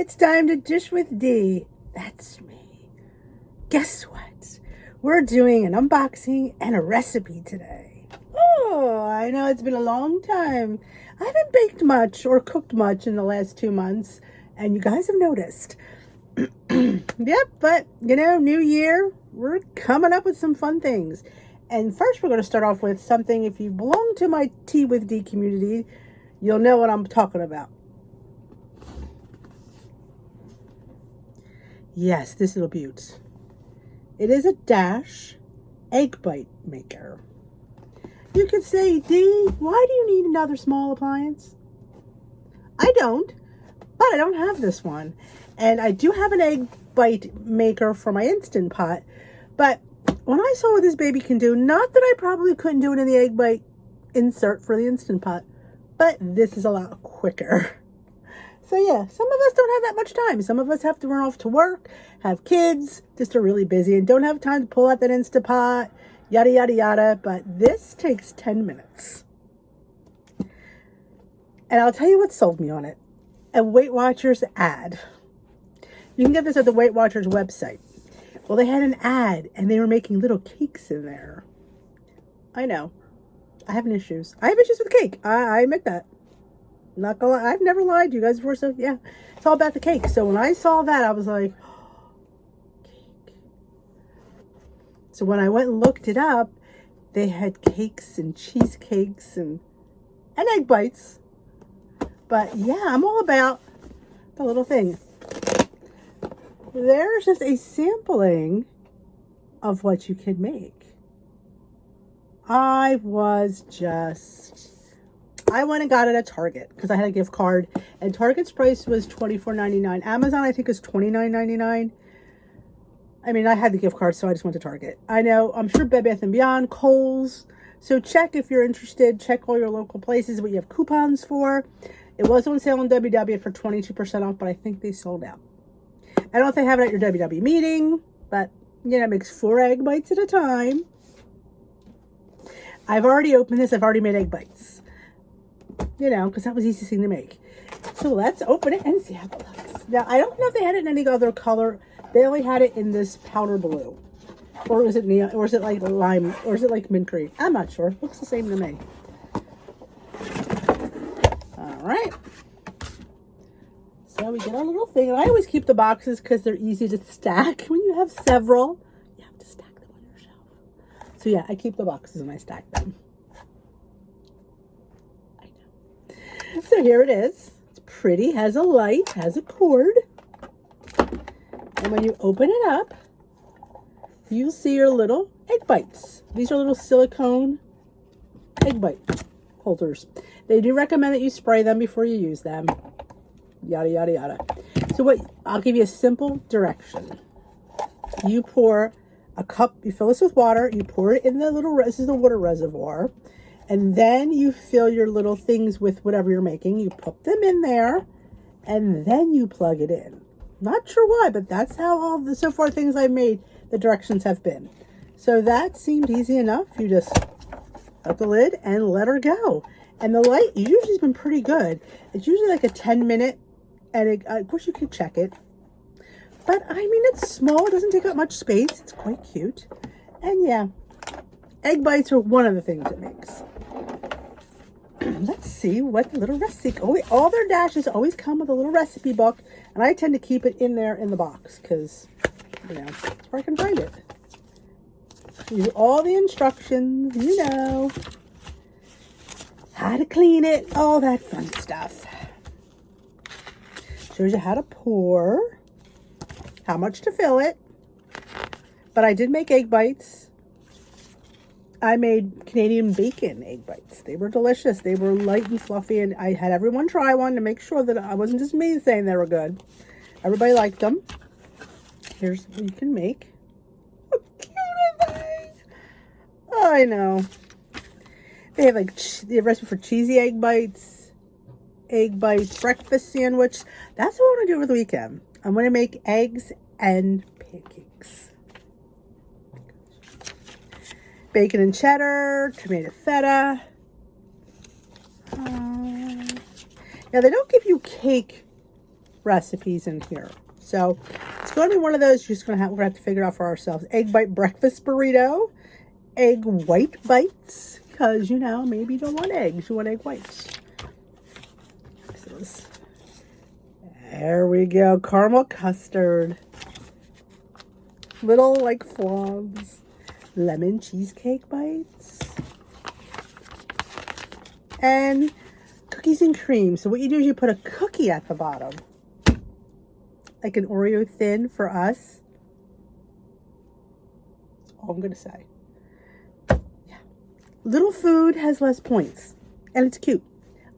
It's time to dish with D. That's me. Guess what? We're doing an unboxing and a recipe today. Oh, I know it's been a long time. I haven't baked much or cooked much in the last 2 months, and you guys have noticed. Yep, but new year, we're coming up with some fun things. And first we're going to start off with something, if you belong to my Tea with D community, you'll know what I'm talking about. Yes, this little beaut. It is a Dash egg bite maker. You could say, D, why do you need another small appliance? I don't, but I don't have this one. And I do have an egg bite maker for my Instant Pot, but when I saw what this baby can do, not that I probably couldn't do it in the egg bite insert for the Instant Pot, but this is a lot quicker. So yeah, some of us don't have that much time. Some of us have to run off to work, have kids, just are really busy and don't have time to pull out that Instant Pot, yada, yada, yada. But this takes 10 minutes. And I'll tell you what sold me on it. A Weight Watchers ad. You can get this at the Weight Watchers website. Well, they had an ad and they were making little cakes in there. I know. I have issues. I have issues with cake. I admit that. Not gonna lie. I've never lied to you guys before, so yeah. It's all about the cake. So when I saw that, I was like, oh, cake. So when I went and looked it up, they had cakes and cheesecakes and egg bites. But yeah, I'm all about the little thing. There's just a sampling of what you can make. I went and got it at Target because I had a gift card, and Target's price was $24.99. Amazon, I think, is $29.99. I mean, I had the gift card, so I just went to Target. I know, I'm sure Bed Bath & Beyond, Kohl's. So check if you're interested. Check all your local places, what you have coupons for. It was on sale on WW for 22% off, but I think they sold out. I don't know if they have it at your WW meeting, but, it makes 4 egg bites at a time. I've already opened this. I've already made egg bites. Because that was the easiest thing to make. So let's open it and see how it looks. Now, I don't know if they had it in any other color. They only had it in this powder blue. Or is it neon? Or is it like lime? Or is it like mint green? I'm not sure. It looks the same to me. All right. So we get our little thing. And I always keep the boxes because they're easy to stack. When you have several, you have to stack them on your shelf. So yeah, I keep the boxes and I stack them. So here it is. It's pretty, has a light, has a cord. And when you open it up, you'll see your little egg bites. These are little silicone egg bite holders. They do recommend that you spray them before you use them. Yada, yada, yada. So I'll give you a simple direction. You pour a cup, you fill this with water, you pour it in this is the water reservoir. And then you fill your little things with whatever you're making. You put them in there, and then you plug it in. Not sure why, but that's how all the so far things I've made, the directions have been. So that seemed easy enough. You just put the lid and let her go. And the light usually has been pretty good. It's usually like a 10-minute, and of course you can check it. But I mean, it's small. It doesn't take up much space. It's quite cute. And yeah, egg bites are one of the things it makes. Let's see what the little recipe. All their Dashes always come with a little recipe book, and I tend to keep it in there in the box because, that's where I can find it. Use all the instructions, how to clean it, all that fun stuff. Shows you how to pour, how much to fill it. But I did make egg bites. I made Canadian bacon egg bites. They were delicious. They were light and fluffy, and I had everyone try one to make sure that I wasn't just me saying they were good. Everybody liked them. Here's what you can make. How cute are they? Oh, I know. They have the recipe for cheesy egg bites, breakfast sandwich. That's what I want to do over the weekend. I'm going to make eggs and pancakes. Bacon and cheddar, tomato feta. Now, they don't give you cake recipes in here. So it's going to be one of those we're going to have to figure out for ourselves. Egg bite breakfast burrito, egg white bites, because, you know, maybe you don't want eggs, you want egg whites. There we go, caramel custard. Little, like, flobs. Lemon cheesecake bites. And cookies and cream. So what you do is you put a cookie at the bottom. Like an Oreo thin for us. That's all I'm going to say. Yeah. Little food has less points. And it's cute.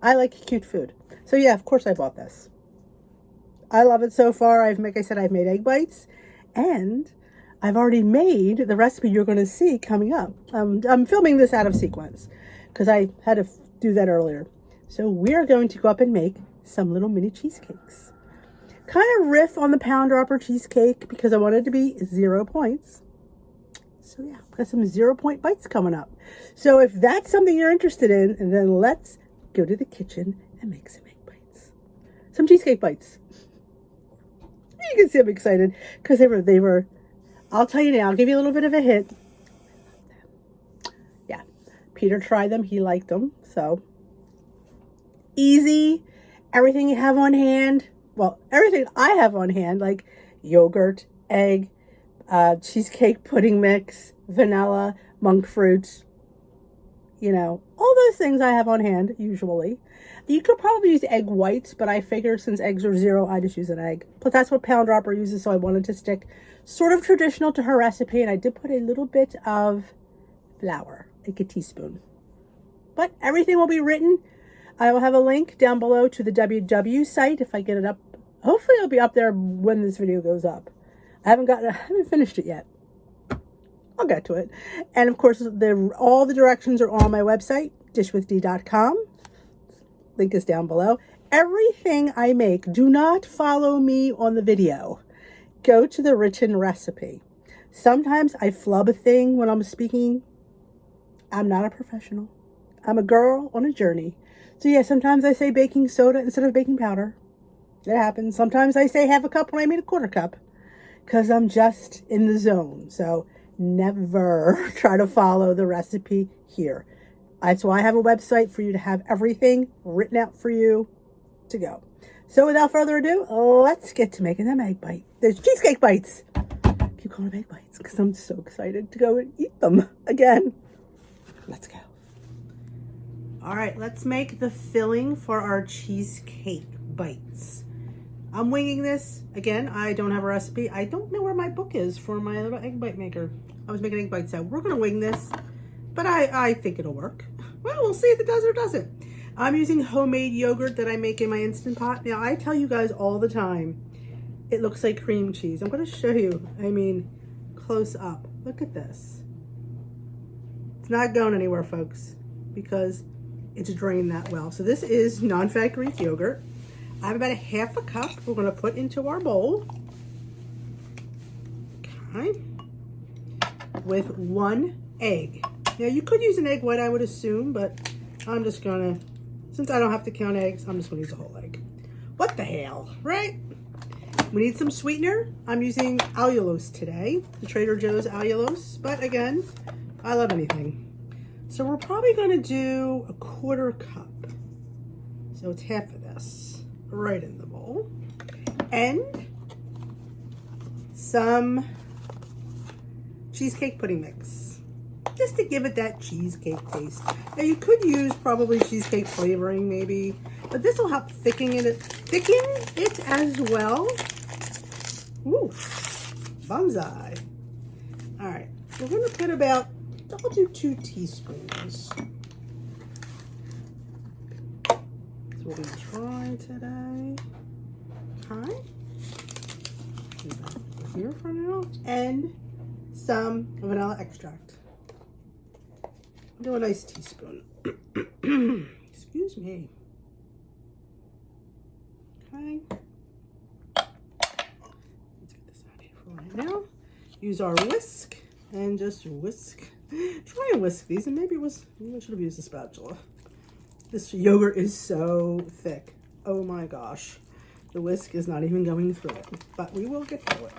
I like cute food. So yeah, of course I bought this. I love it so far. Like I said, I've made egg bites. And I've already made the recipe you're going to see coming up. I'm filming this out of sequence. Because I had to do that earlier. So we're going to go up and make some little mini cheesecakes. Kind of riff on the pound dropper cheesecake because I wanted it to be 0 points. So yeah, got some 0 point bites coming up. So if that's something you're interested in, then let's go to the kitchen and make some egg bites. Some cheesecake bites. You can see I'm excited because they were, I'll tell you now, I'll give you a little bit of a hint. Yeah, Peter tried them. He liked them. So easy. Everything you have on hand. Well, everything I have on hand, like yogurt, egg, cheesecake pudding mix, vanilla, monk fruit, you know, all those things I have on hand usually. You could probably use egg whites, but I figure since eggs are 0, I just use an egg. Plus that's what Pound Dropper uses, so I wanted to stick sort of traditional to her recipe, and I did put a little bit of flour, like a teaspoon. But everything will be written. I will have a link down below to the WW site if I get it up. Hopefully it'll be up there when this video goes up. I haven't finished it yet. I'll get to it. And of course, all the directions are on my website, dishwithdee.com. Link is down below. Everything I make, do not follow me on the video. Go to the written recipe. Sometimes I flub a thing when I'm speaking. I'm not a professional. I'm a girl on a journey. So yeah, sometimes I say baking soda instead of baking powder. It happens. Sometimes I say half a cup when I mean a quarter cup. Because I'm just in the zone. So never try to follow the recipe here. That's why I have a website for you to have everything written out for you to go. So without further ado, let's get to making them egg bites. There's cheesecake bites. I keep calling them egg bites because I'm so excited to go and eat them again. Let's go. All right, let's make the filling for our cheesecake bites. I'm winging this. Again, I don't have a recipe. I don't know where my book is for my little egg bite maker. I was making egg bites, so we're going to wing this. But I think it'll work. Well, we'll see if it does or doesn't. I'm using homemade yogurt that I make in my Instant Pot. Now, I tell you guys all the time, it looks like cream cheese. I'm going to show you, close up. Look at this. It's not going anywhere, folks, because it's drained that well. So this is non-fat Greek yogurt. I have about a half a cup we're going to put into our bowl. Okay. With 1 egg. Now, you could use an egg white, I would assume, but I'm just going to, since I don't have to count eggs, I'm just going to use a whole egg. What the hell, right? We need some sweetener. I'm using allulose today, the Trader Joe's allulose, but again, I love anything. So we're probably going to do a 1/4 cup. So it's half of this right in the bowl. And some cheesecake pudding mix. Just to give it that cheesecake taste. Now you could use probably cheesecake flavoring maybe, but this will help thicken it as well. Ooh, bonsai. All right, we're gonna put about, I'll do 2 teaspoons. That's what we try today. Okay. Do that here for now, and some vanilla extract. Do a nice teaspoon. Excuse me. Okay. Let's get this out of here for right now. Use our whisk and just whisk. Try and whisk these, and maybe I should have used a spatula. This yogurt is so thick. Oh my gosh. The whisk is not even going through it, but we will get through it.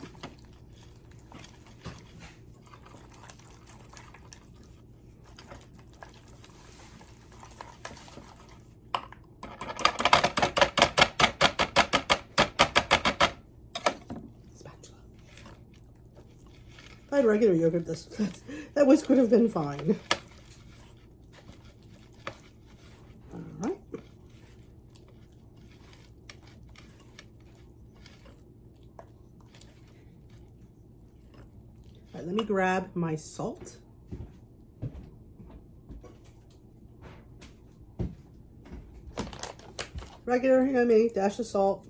If I had regular yogurt, that whisk would have been fine. All right. All right, let me grab my salt. Regular, you know me, dash of salt.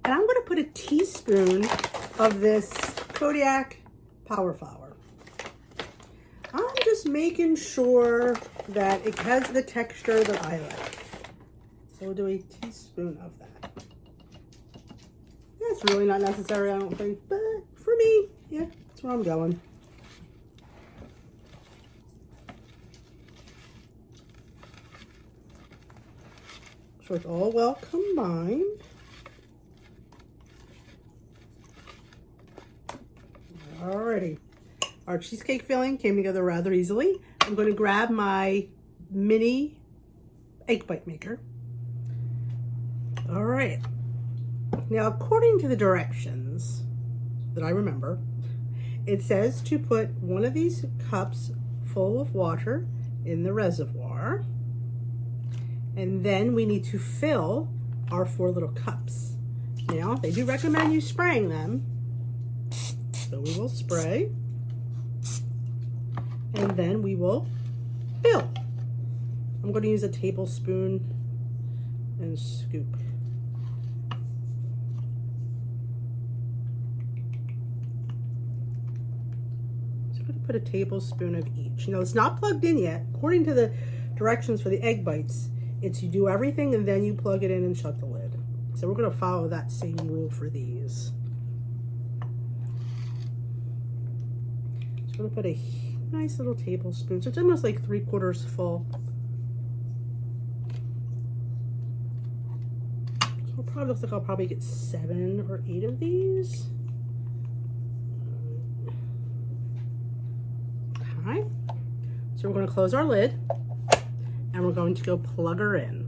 And I'm going to put a teaspoon of this Kodiak Power Flour. I'm just making sure that it has the texture that I like. So we'll do a teaspoon of that. That's really not necessary, I don't think, but for me, yeah, that's where I'm going. So it's all well combined. Alrighty, our cheesecake filling came together rather easily. I'm going to grab my mini egg bite maker. All right, now according to the directions that I remember, it says to put one of these cups full of water in the reservoir, and then we need to fill our 4 little cups. Now, they do recommend you spraying them. So we will spray, and then we will fill. I'm going to use a tablespoon and scoop. So I'm going to put a tablespoon of each. Now, it's not plugged in yet. According to the directions for the egg bites, it's you do everything and then you plug it in and shut the lid. So we're going to follow that same rule for these. I'm going to put a nice little tablespoon, so it's almost like 3/4 full. So it probably looks like I'll probably get 7 or 8 of these. Okay, so we're going to close our lid and we're going to go plug her in.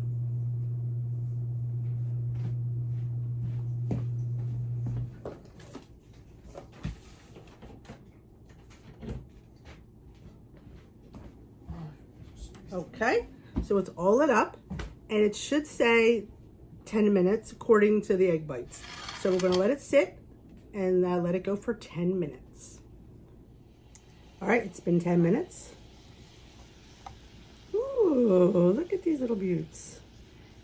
Okay, so it's all lit up, and it should say 10 minutes according to the egg bites. So we're going to let it sit and let it go for 10 minutes. All right, it's been 10 minutes. Ooh, look at these little beauts.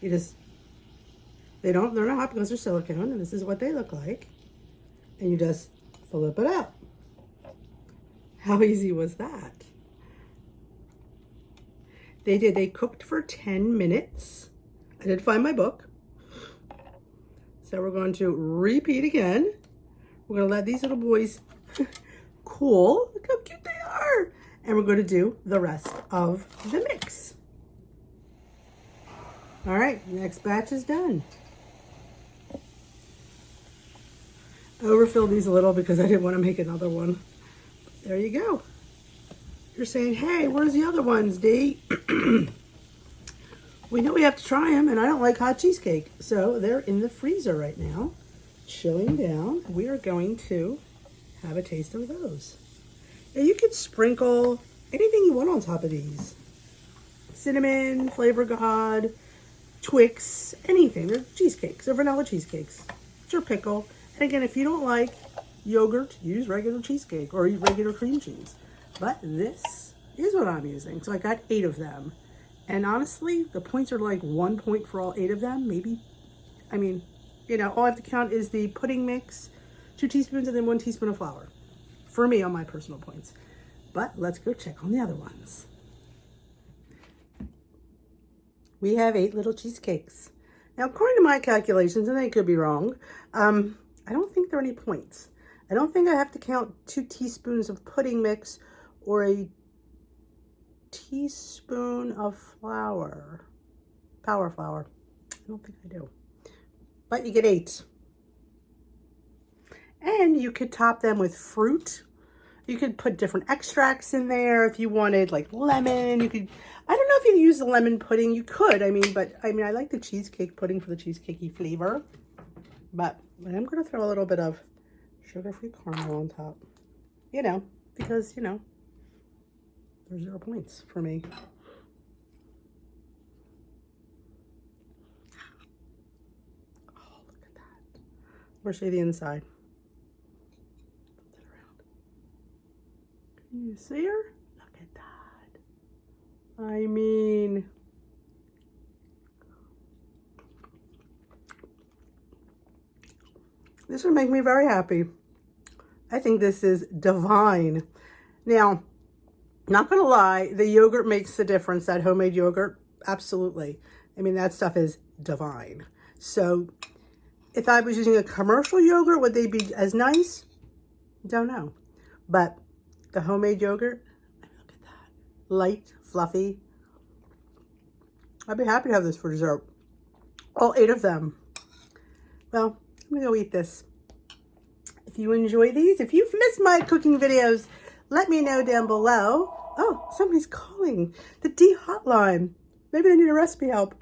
They're not hot because they're silicone, and this is what they look like. And you just flip it out. How easy was that? They cooked for 10 minutes. I did find my book. So we're going to repeat again. We're going to let these little boys cool. Look how cute they are. And we're going to do the rest of the mix. All right, next batch is done. I overfilled these a little because I didn't want to make another one. There you go. You're saying, hey, where's the other ones, Dee? We know we have to try them, and I don't like hot cheesecake. So they're in the freezer right now, chilling down. We are going to have a taste of those. Now you could sprinkle anything you want on top of these. Cinnamon, Flavor God, Twix, anything. They're cheesecakes. They're vanilla cheesecakes. It's your pickle. And again, if you don't like yogurt, use regular cheesecake or regular cream cheese. But this is what I'm using. So I got 8 of them. And honestly, the points are like 1 point for all 8 of them. Maybe, I mean, you know, all I have to count is the pudding mix, 2 teaspoons, and then 1 teaspoon of flour. For me, on my personal points. But let's go check on the other ones. We have 8 little cheesecakes. Now, according to my calculations, and they could be wrong, I don't think there are any points. I don't think I have to count 2 teaspoons of pudding mix or a teaspoon of flour, power flour. I don't think I do. but you get 8. And you could top them with fruit. You could put different extracts in there if you wanted, like lemon. You could, I don't know if you use the lemon pudding. You could, I like the cheesecake pudding for the cheesecakey flavor. But I'm going to throw a little bit of sugar-free caramel on top. You know, because, you know, there's 0 points for me. Oh, look at that. Or show you the inside. Flip it around. Can you see her? Look at that. I mean, this would make me very happy. I think this is divine. Now, not gonna lie, the yogurt makes the difference, that homemade yogurt, absolutely. I mean, that stuff is divine. So, if I was using a commercial yogurt, would they be as nice? Don't know. But the homemade yogurt, look at that. Light, fluffy. I'd be happy to have this for dessert. All 8 of them. Well, I'm gonna go eat this. If you enjoy these, if you've missed my cooking videos, let me know down below. Oh, somebody's calling. The D hotline. Maybe they need a recipe help.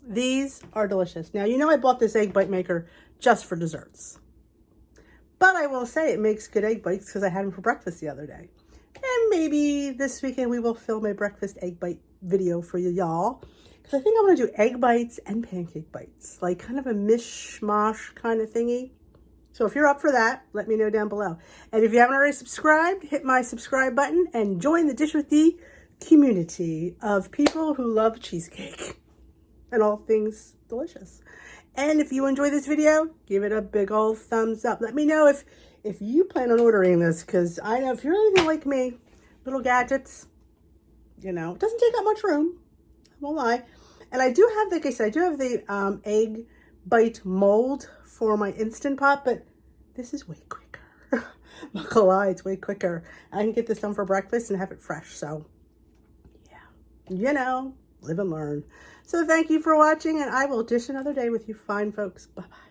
These are delicious. Now, you know I bought this egg bite maker just for desserts. But I will say it makes good egg bites because I had them for breakfast the other day. And maybe this weekend we will film a breakfast egg bite video for y'all. Because I think I want to do egg bites and pancake bites. Like kind of a mishmash kind of thingy. So if you're up for that, let me know down below. And if you haven't already subscribed, hit my subscribe button and join the Dish with D community of people who love cheesecake and all things delicious. And if you enjoy this video, give it a big old thumbs up. Let me know if you plan on ordering this, because I know if you're anything like me, little gadgets, you know, it doesn't take that much room. I won't lie. And I do have, like I said, I do have the egg bite mold for my Instant Pot, but this is way quicker. I'm not gonna lie, it's way quicker. I can get this done for breakfast and have it fresh. So, yeah, you know, live and learn. So thank you for watching, and I will dish another day with you fine folks. Bye-bye.